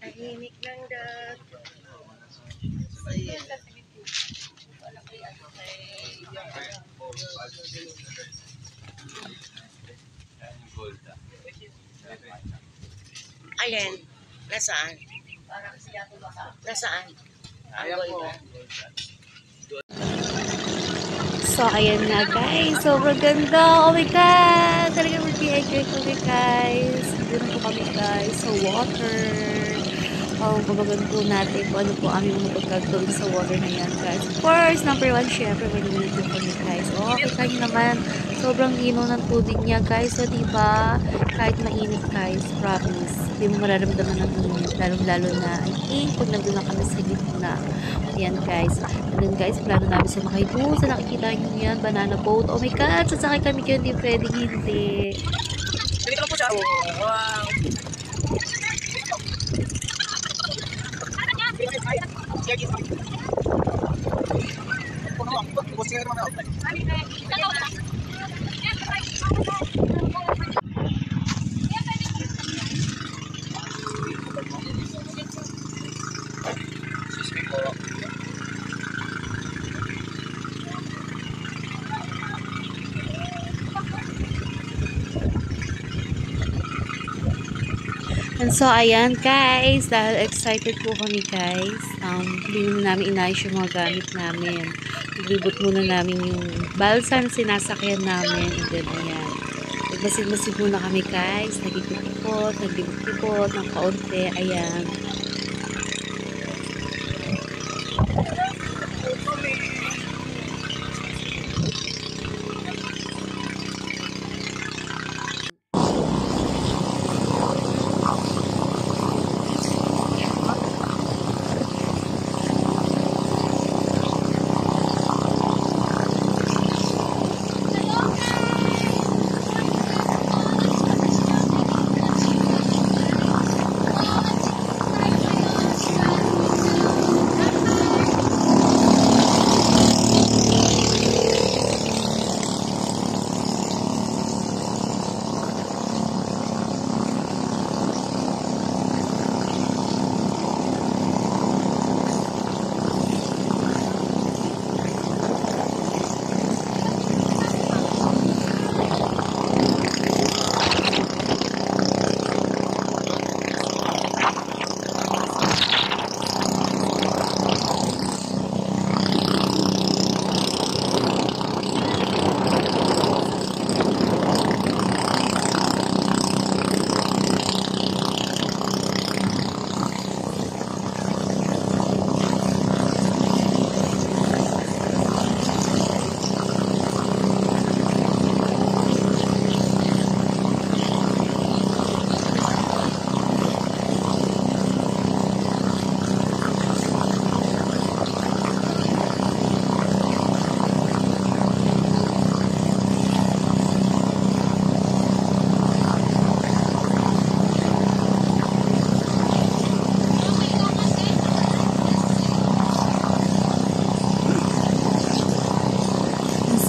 Tahimik lang dad. Alin? Nasaan? Nasaan? Ang gold. So, ayan nga guys. Sobrang ganda. Oh my God! Talaga mag-i-enjoy kami guys. Doon po kami guys sa water. Babagan po natin kung ano po aming mga pagkagawin sa water na yan guys. Of course, number one, syempre, maliligo po kami guys. Kita nyo naman, sobrang lino ng tubig niya guys. So, diba, kahit mainit guys, promise, hindi mo mararamdaman ng init. Lalo na, I think, pag nandun na kami sa gitna. Ayan guys. And then guys, plano namin sumakay doon. Sa nakikita nyo yan, banana boat. Oh my God, sasakay kami dyan. Hindi pwedeng hindi. Dito lang po siya. Wow. And so, ayan guys, dahil excited po kami guys, hindi muna namin inayos yung mga gamit namin. Naglibot muna namin yung balsa na sinasakyan namin. And then, ayan. Nagmasid-masid muna kami guys. Nagikot-ikot, naglibot-libot ng kaunti. Ayan.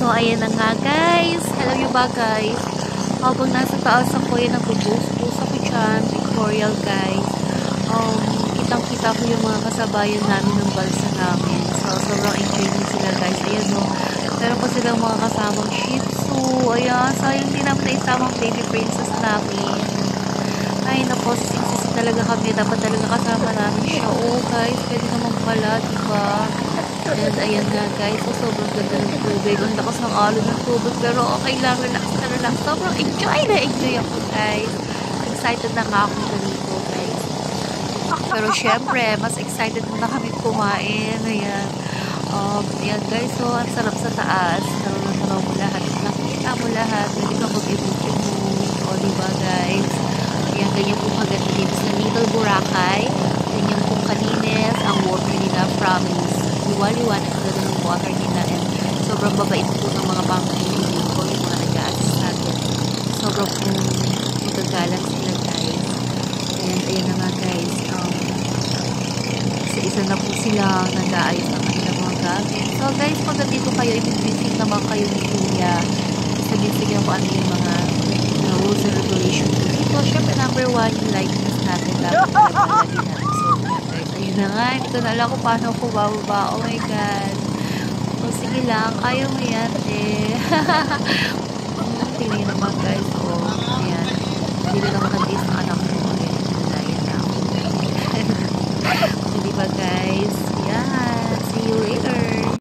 So, ayan na nga guys. Alam nyo ba guys, habang nasa taas ako yan, nagbubuhos-buhos ako dyan, pictorial guys. Kitang-kita ko yung mga kasabayan namin ng balsa namin. So, sobrang enjoy din sila guys. Ayan o. Meron pa silang mga kasamang shih tzu. Ayan, sayang din naman na isamang baby princess namin. Ay, naku, sising-sisi talaga kami. Dapat talaga kasama namin siya. Oh guys, pwede naman pala, diba? And ayan nga guys, so sobrang ganda ng tubig. Ang lakas ng alon ng tubig, pero okay lang, relax na relax. Sobrang enjoy ako guys. Excited na nga ako dito guys. Pero syempre, mas excited muna kami kumain. Ayan. Ayan guys, so ang sarap sa taas. Taraw mo lahat. Nakikita mo lahat. Hindi ka mag-ibig-ibig. O diba guys? Ayan, ganyan po kaganda dito sa Little Boracay. Ganyan po kalinis ang water nila, promise. Liwa-liwanag na doon ng water nila, and sobrang babait po ng mga bangkay dito, yung mga nag-a-assist natin. Sobrang po magagalang sila guys. And ayan na nga guys, isa-isa na po sila nag-aayos ng kanilang mga gamit. So guys, pag dito kayo, i-visit naman kayo ni Kuya. Sabihin ko ano yung mga rules and regulations dito. Syempre na number 1 yung likeness natin. Dapat palagi natin. So, guys, ayun na nga. Hindi ko na alam kung paano ako bababa. Oh my God. So, sige lang. Kaya mo yan, eh. Tingnan naman, guys. Oh, ayan. Hindi rin ako nag-is ng anak ko.